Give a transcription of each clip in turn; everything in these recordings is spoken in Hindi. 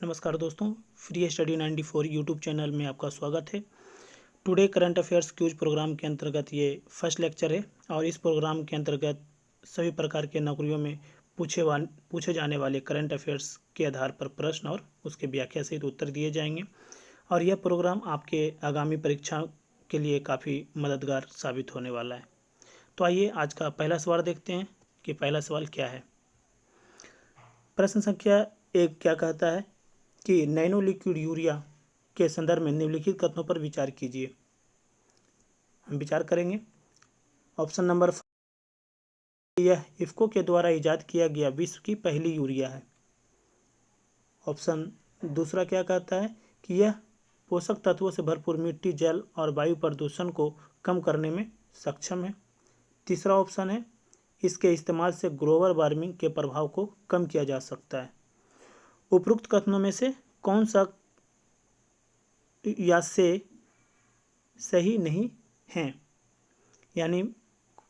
नमस्कार दोस्तों, फ्री स्टडी 94 यूट्यूब चैनल में आपका स्वागत है। Today current affairs quiz programme के अंतर्गत ये फर्स्ट लेक्चर है और इस प्रोग्राम के अंतर्गत सभी प्रकार के नौकरियों में पूछे जाने वाले करंट अफेयर्स के आधार पर प्रश्न और उसके व्याख्या सहित उत्तर दिए जाएंगे और यह प्रोग्राम आपके आगामी परीक्षा के लिए काफ़ी मददगार साबित होने वाला है। तो आइए आज का पहला सवाल देखते हैं कि पहला सवाल क्या है। प्रश्न संख्या 1 क्या कहता है कि नैनो लिक्विड यूरिया के संदर्भ में निम्नलिखित कथनों पर विचार कीजिए। हम विचार करेंगे। ऑप्शन नंबर 5, यह इफ्को के द्वारा इजाद किया गया विश्व की पहली यूरिया है। ऑप्शन दूसरा क्या कहता है कि यह पोषक तत्वों से भरपूर मिट्टी, जल और वायु प्रदूषण को कम करने में सक्षम है। तीसरा ऑप्शन है इसके इस्तेमाल से ग्लोबल वार्मिंग के प्रभाव को कम किया जा सकता है। उपरोक्त कथनों में से कौन सा या से सही नहीं है, यानी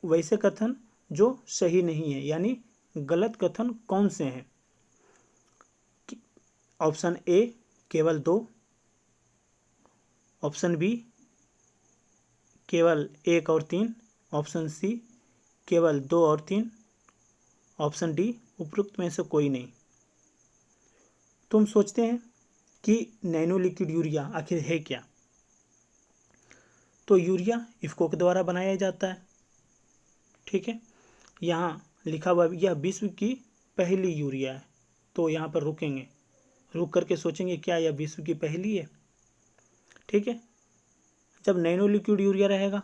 वैसे कथन जो सही नहीं है, यानी गलत कथन कौन से हैं। ऑप्शन ए केवल 2, ऑप्शन बी केवल 1 और 3, ऑप्शन सी केवल 2 और 3, ऑप्शन डी उपरोक्त में से कोई नहीं। तुम सोचते हैं कि नैनो लिक्विड यूरिया आखिर है क्या। तो यूरिया इफ्को के द्वारा बनाया जाता है, ठीक है। यहाँ लिखा हुआ यह विश्व की पहली यूरिया है। तो यहाँ पर रुकेंगे, रुक करके सोचेंगे क्या यह विश्व की पहली है, ठीक है। जब नैनो लिक्विड यूरिया रहेगा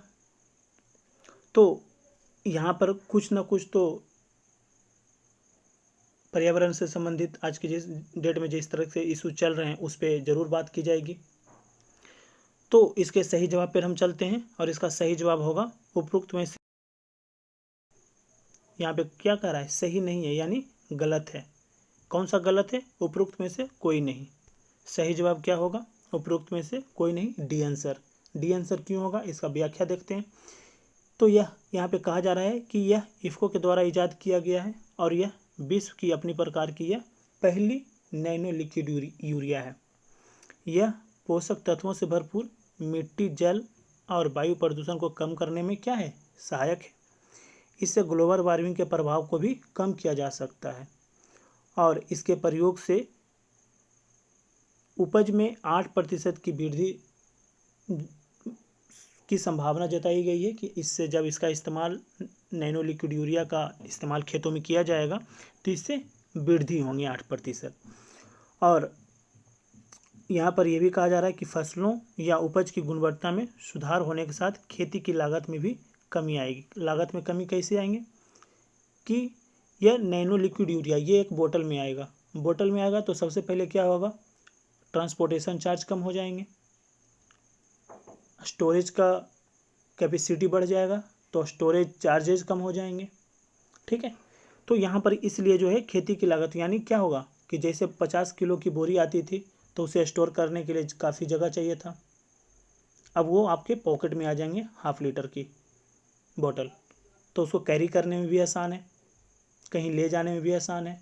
तो यहाँ पर कुछ ना कुछ तो पर्यावरण से संबंधित आज की जिस डेट में जिस तरह से इशू चल रहे हैं उस पर ज़रूर बात की जाएगी। तो इसके सही जवाब पर हम चलते हैं और इसका सही जवाब होगा उपरोक्त में से। यहाँ पे क्या कह रहा है, सही नहीं है यानी गलत है। कौन सा गलत है, उपरोक्त में से कोई नहीं। सही जवाब क्या होगा, उपरोक्त में से कोई नहीं, डी आंसर। डी आंसर क्यों होगा, इसका व्याख्या देखते हैं। तो यह यहाँ पे कहा जा रहा है कि यह इफ्को के द्वारा इजाद किया गया है और यह विश्व की अपनी प्रकार की यह पहली नैनो लिक्विड यूरिया है। यह पोषक तत्वों से भरपूर मिट्टी, जल और वायु प्रदूषण को कम करने में क्या है, सहायक है। इससे ग्लोबल वार्मिंग के प्रभाव को भी कम किया जा सकता है और इसके प्रयोग से उपज में 8% की वृद्धि की संभावना जताई गई है कि इससे जब इसका इस्तेमाल नैनो लिक्विड यूरिया का इस्तेमाल खेतों में किया जाएगा तो इससे वृद्धि होंगी 8%। और यहाँ पर यह भी कहा जा रहा है कि फसलों या उपज की गुणवत्ता में सुधार होने के साथ खेती की लागत में भी कमी आएगी। लागत में कमी कैसे आएंगे कि यह नैनो लिक्विड यूरिया ये एक बोतल में आएगा। बोतल में आएगा तो सबसे पहले क्या होगा, ट्रांसपोर्टेशन चार्ज कम हो जाएंगे, स्टोरेज का कैपेसिटी बढ़ जाएगा तो स्टोरेज चार्जेज कम हो जाएंगे, ठीक है। तो यहाँ पर इसलिए जो है खेती की लागत यानी क्या होगा कि जैसे 50 किलो की बोरी आती थी तो उसे स्टोर करने के लिए काफ़ी जगह चाहिए था, अब वो आपके पॉकेट में आ जाएंगे ½ लीटर की बोतल, तो उसको कैरी करने में भी आसान है, कहीं ले जाने में भी आसान है,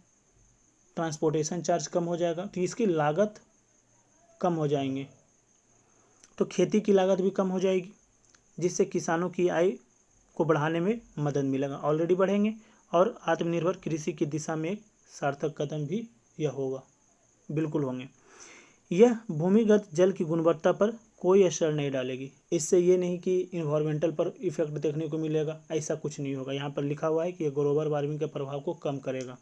ट्रांसपोर्टेशन चार्ज कम हो जाएगा तो इसकी लागत कम हो जाएंगे। तो खेती की लागत भी कम हो जाएगी जिससे किसानों की आय को बढ़ाने में मदद मिलेगा, ऑलरेडी बढ़ेंगे और आत्मनिर्भर कृषि की दिशा में एक सार्थक कदम भी यह होगा, बिल्कुल होंगे। यह भूमिगत जल की गुणवत्ता पर कोई असर नहीं डालेगी। इससे ये नहीं कि इन्वायरमेंटल पर इफेक्ट देखने को मिलेगा, ऐसा कुछ नहीं होगा। यहाँ पर लिखा हुआ है कि यह ग्लोबल वार्मिंग के प्रभाव को कम करेगा।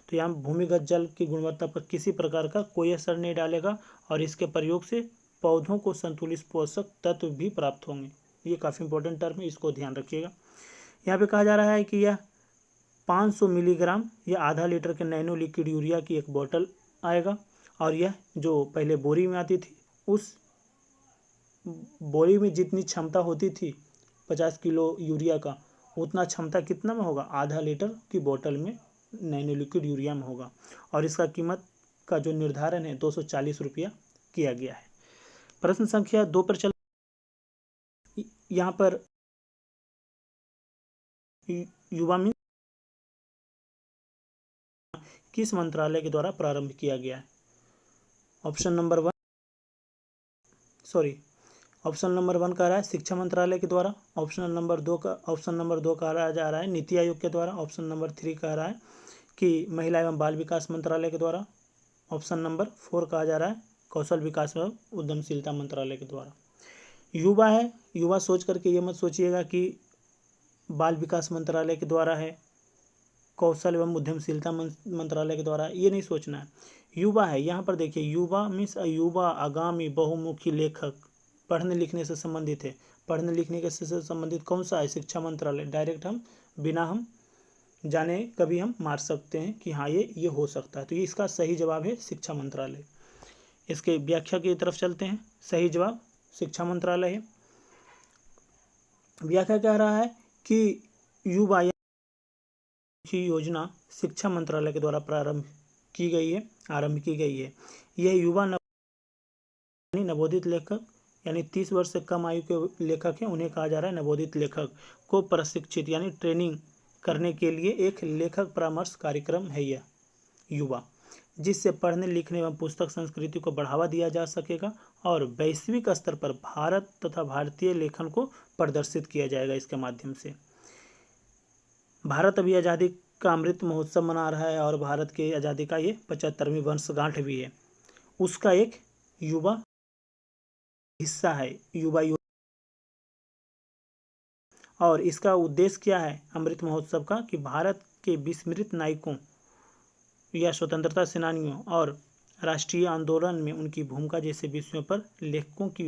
तो यहाँ भूमिगत जल की गुणवत्ता पर किसी प्रकार का कोई असर नहीं डालेगा और इसके प्रयोग से पौधों को संतुलित पोषक तत्व भी प्राप्त होंगे। ये काफ़ी इंपॉर्टेंट टर्म है, इसको ध्यान रखिएगा। यहाँ पे कहा जा रहा है कि यह 500 मिलीग्राम या ½ लीटर के नैनो लिक्विड यूरिया की एक बोतल आएगा और यह जो पहले बोरी में आती थी उस बोरी में जितनी क्षमता होती थी 50 किलो यूरिया का, उतना क्षमता कितना में होगा, ½ लीटर की बोतल में नैनो लिक्विड यूरिया में होगा और इसका कीमत का जो निर्धारण है 240 रुपया किया गया है। प्रश्न संख्या 2 पर चल, यहाँ पर युवा में किस मंत्रालय के द्वारा प्रारंभ किया गया है। ऑप्शन नंबर 1 कह रहा है शिक्षा मंत्रालय के द्वारा। ऑप्शन नंबर 2 कह रहा जा रहा है नीति आयोग के द्वारा। ऑप्शन नंबर 3 कह रहा है कि महिला एवं बाल विकास मंत्रालय के द्वारा। ऑप्शन नंबर 4 कहा जा रहा है कौशल विकास एवं उद्यमशीलता मंत्रालय के द्वारा। युवा है, युवा सोच करके ये मत सोचिएगा कि बाल विकास मंत्रालय के द्वारा है, कौशल एवं उद्यमशीलता मंत्रालय के द्वारा, ये नहीं सोचना है। युवा है, यहाँ पर देखिए युवा मीन्स युवा आगामी बहुमुखी लेखक, पढ़ने लिखने से संबंधित है। पढ़ने लिखने के से संबंधित कौन सा है? शिक्षा मंत्रालय। डायरेक्ट हम बिना हम जाने कभी हम मार सकते हैं कि हाँ ये हो सकता है। तो ये इसका सही जवाब है शिक्षा मंत्रालय। इसके व्याख्या की तरफ चलते हैं। सही जवाब शिक्षा मंत्रालय है। व्याख्या कह रहा है कि युवा की योजना शिक्षा मंत्रालय के द्वारा आरंभ की गई है। यह युवा नवोदित लेखक यानी 30 वर्ष से कम आयु के लेखक हैं, उन्हें कहा जा रहा है नवोदित लेखक, को प्रशिक्षित यानी ट्रेनिंग करने के लिए एक लेखक परामर्श कार्यक्रम है यह युवा, जिससे पढ़ने लिखने एवं पुस्तक संस्कृति को बढ़ावा दिया जा सकेगा और वैश्विक स्तर पर भारत तथा भारतीय लेखन को प्रदर्शित किया जाएगा इसके माध्यम से। भारत अभी आज़ादी का अमृत महोत्सव मना रहा है और भारत की आज़ादी का ये 75वीं वर्षगांठ भी है। उसका एक युवा हिस्सा है युवा और इसका उद्देश्य क्या है अमृत महोत्सव का? कि भारत के विस्मृत नायकों या स्वतंत्रता सेनानियों और राष्ट्रीय आंदोलन में उनकी भूमिका जैसे विषयों पर लेखकों की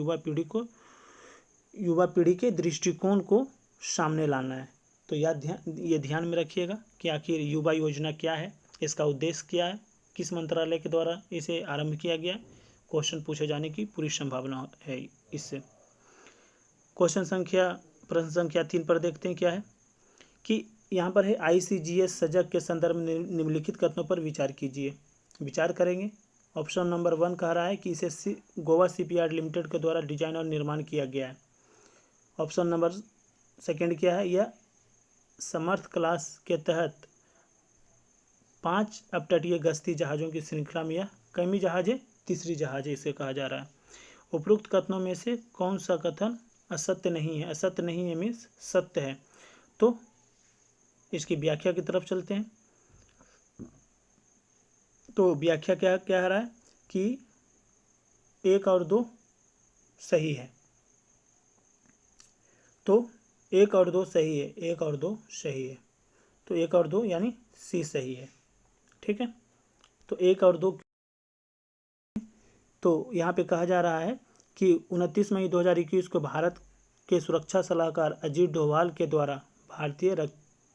युवा पीढ़ी के दृष्टिकोण को सामने लाना है। तो ये ध्यान में रखिएगा कि आखिर युवा योजना क्या है, इसका उद्देश्य क्या है, किस मंत्रालय के द्वारा इसे आरंभ किया गया। क्वेश्चन पूछे जाने की पूरी संभावना है इससे। प्रश्न संख्या 3 पर देखते हैं क्या है कि यहाँ पर है ICGS सजग के संदर्भ में निम्नलिखित कथनों पर विचार कीजिए। विचार करेंगे। ऑप्शन नंबर 1 कह रहा है कि इसे गोवा शिपयार्ड लिमिटेड के द्वारा डिजाइन और निर्माण किया गया है। ऑप्शन नंबर 2 क्या है? यह समर्थ क्लास के तहत 5 अपतटीय गश्ती जहाज़ों की श्रृंखला में यह कमी जहाज है, तीसरी जहाज है इसे कहा जा रहा है। उपरोक्त कथनों में से कौन सा कथन असत्य नहीं है? असत्य नहीं है मीन्स सत्य है। तो इसकी व्याख्या की तरफ चलते हैं। तो व्याख्या क्या कह रहा है कि 1 और 2 सही है। तो 1 और 2 सही है, 1 और 2 सही है। तो 1 और 2 यानी सी सही है। ठीक है। तो 1 और 2 तो यहाँ पे कहा जा रहा है कि 29 मई 2021 को भारत के सुरक्षा सलाहकार अजीत डोभाल के द्वारा भारतीय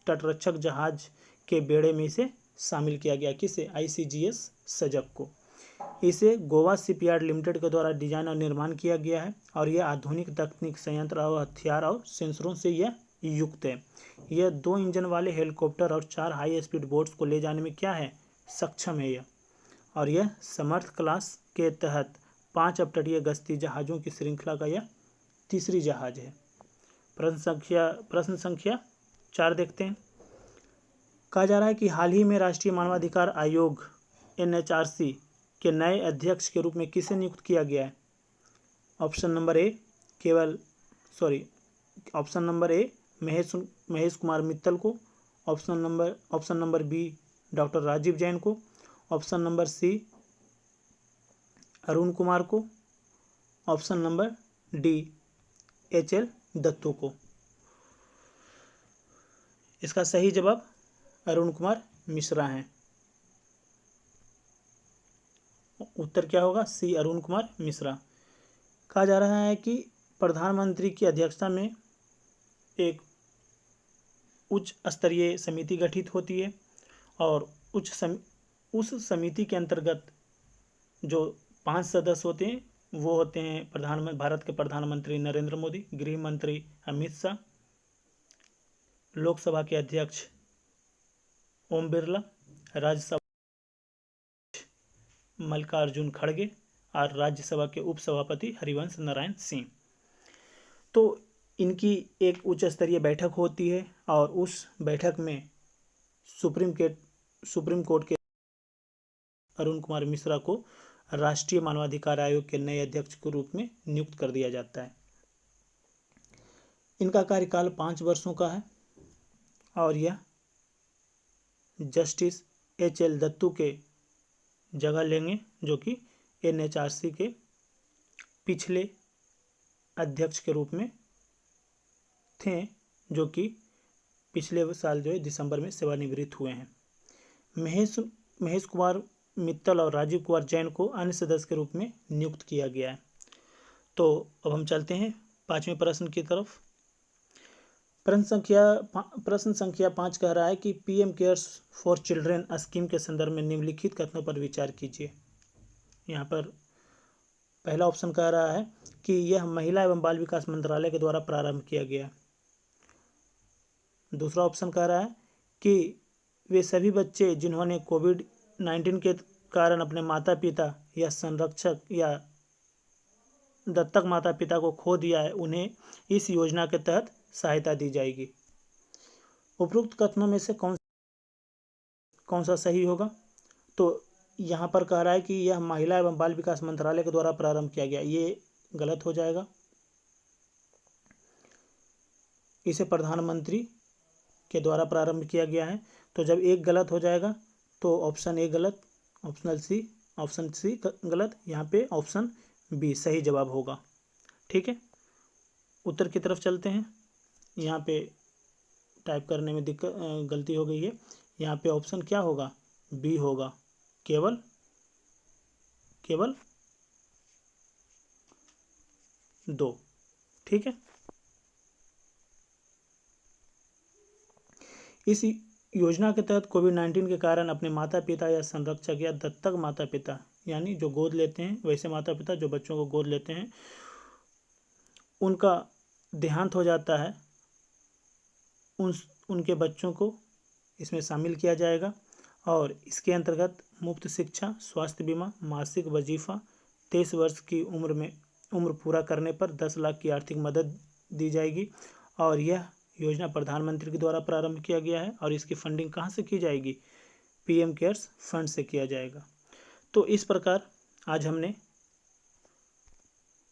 तटरक्षक जहाज के बेड़े में इसे शामिल किया गया। किसे? ICGS सजग को। इसे गोवा शिपयार्ड लिमिटेड के द्वारा डिजाइन और निर्माण किया गया है और यह आधुनिक तकनीक, संयंत्र और हथियार और सेंसरों से यह युक्त है। यह 2 इंजन वाले हेलीकॉप्टर और 4 हाई स्पीड बोट्स को ले जाने में क्या है? सक्षम है यह। और यह समर्थ क्लास के तहत 5 अपतटीय गश्ती जहाज़ों की श्रृंखला का यह तीसरी जहाज है। प्रश्न संख्या 4 देखते हैं। कहा जा रहा है कि हाल ही में राष्ट्रीय मानवाधिकार आयोग NHRC के नए अध्यक्ष के रूप में किसे नियुक्त किया गया है? Option number A Mahesh Kumar Mittal को। Option number B doctor Rajeev Jain को। Option number C Arun Kumar को। Option number D HL Dattu को। इसका सही जवाब अरुण कुमार मिश्रा है। उत्तर क्या होगा? सी अरुण कुमार मिश्रा। कहा जा रहा है कि प्रधानमंत्री की अध्यक्षता में एक उच्च स्तरीय समिति गठित होती है और उस समिति के अंतर्गत जो 5 सदस्य होते हैं वो होते हैं भारत के प्रधानमंत्री नरेंद्र मोदी, गृह मंत्री अमित शाह, लोकसभा के अध्यक्ष ओम बिरला, राज्यसभा मल्लिकार्जुन खड़गे और राज्यसभा के उपसभापति हरिवंश नारायण सिंह। तो इनकी एक उच्च स्तरीय बैठक होती है और उस बैठक में सुप्रीम कोर्ट के अरुण कुमार मिश्रा को राष्ट्रीय मानवाधिकार आयोग के नए अध्यक्ष के रूप में नियुक्त कर दिया जाता है। इनका कार्यकाल 5 वर्षों का है और यह जस्टिस HL दत्तू के जगह लेंगे, जो कि NHRC के पिछले अध्यक्ष के रूप में थे, जो कि पिछले साल जो है दिसंबर में सेवानिवृत्त हुए हैं। महेश कुमार मित्तल और राजीव कुमार जैन को अन्य सदस्य के रूप में नियुक्त किया गया है। तो अब हम चलते हैं 5वें प्रश्न की तरफ। प्रश्न संख्या 5 कह रहा है कि PM cares for children scheme के संदर्भ में निम्नलिखित कथनों पर विचार कीजिए। यहाँ पर पहला ऑप्शन कह रहा है कि यह महिला एवं बाल विकास मंत्रालय के द्वारा प्रारंभ किया गया। दूसरा ऑप्शन कह रहा है कि वे सभी बच्चे जिन्होंने कोविड-19 के कारण अपने माता पिता या संरक्षक या दत्तक माता पिता को खो दिया है, उन्हें इस योजना के तहत सहायता दी जाएगी। उपरोक्त कथनों में से कौन सा सही होगा? तो यहाँ पर कह रहा है कि यह महिला एवं बाल विकास मंत्रालय के द्वारा प्रारंभ किया गया, ये गलत हो जाएगा। इसे प्रधानमंत्री के द्वारा प्रारंभ किया गया है। तो जब एक गलत हो जाएगा तो ऑप्शन ए गलत, ऑप्शन सी गलत, यहाँ पे ऑप्शन बी सही जवाब होगा। ठीक है, उत्तर की तरफ चलते हैं। यहाँ पे टाइप करने में गलती हो गई है। यहाँ पे ऑप्शन क्या होगा? बी होगा, केवल 2। ठीक है, इस योजना के तहत कोविड-19 के कारण अपने माता पिता या संरक्षक या दत्तक माता पिता, यानी जो गोद लेते हैं, वैसे माता पिता जो बच्चों को गोद लेते हैं, उनका देहांत हो जाता है, उनके बच्चों को इसमें शामिल किया जाएगा। और इसके अंतर्गत मुफ्त शिक्षा, स्वास्थ्य बीमा, मासिक वजीफा, 23 वर्ष की उम्र पूरा करने पर 10 लाख की आर्थिक मदद दी जाएगी। और यह योजना प्रधानमंत्री के द्वारा प्रारंभ किया गया है और इसकी फंडिंग कहाँ से की जाएगी? PM केयर्स फंड से किया जाएगा। तो इस प्रकार आज हमने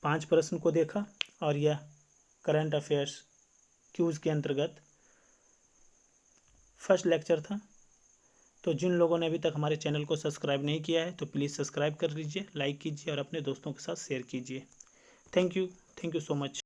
5 प्रश्न को देखा और यह करंट अफेयर्स क्यूज के अंतर्गत फर्स्ट लेक्चर था। तो जिन लोगों ने अभी तक हमारे चैनल को सब्सक्राइब नहीं किया है तो प्लीज़ सब्सक्राइब कर लीजिए, लाइक कीजिए और अपने दोस्तों के साथ शेयर कीजिए। Thank you so much.